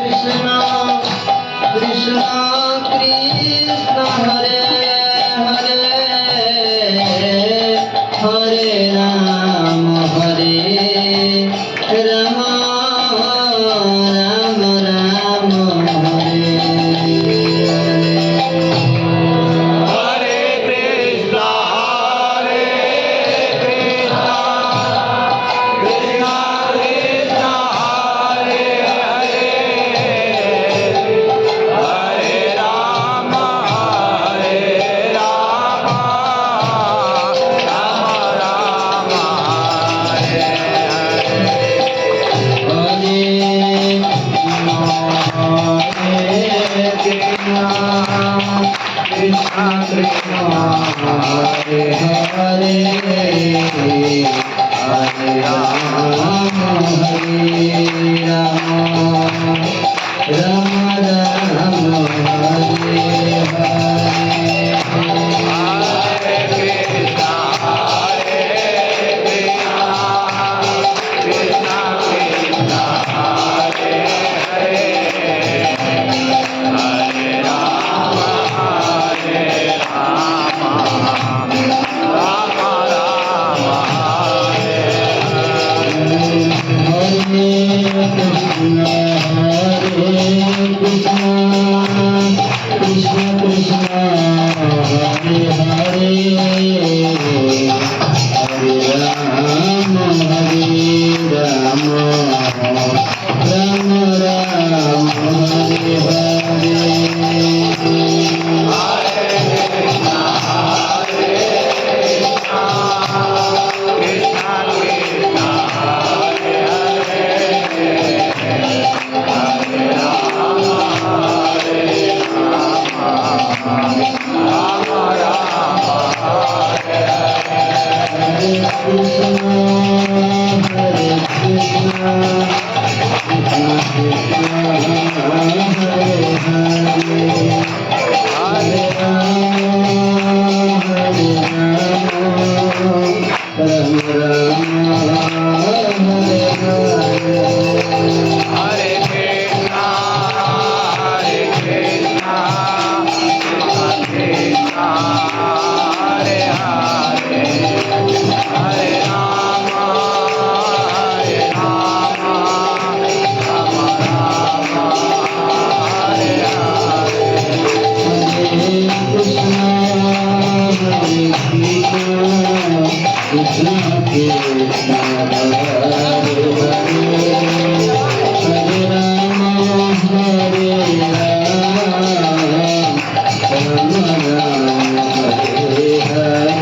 Krishna Krishna Hare Hare Hare Rama Hare Rama Rama Rama Hare Hare Krishna, Krishna Krishna, Hare Hare, Hare Rama, Rama Rama, Hare Krishna Krishna Hare Hare Hare Rama Hare Rama Rama Rama Hare Hare Hare Krishna, Krishna Krishna, Hare Hare, Hare Rama, Rama Rama, Hare Krishna Krishna Hare Hare Hare Rama Rama Rama Hare Hare Hare Krishna, Hare Krishna, Krishna Hare Hare, Hare Rama, Rama Rama, Hare Hare.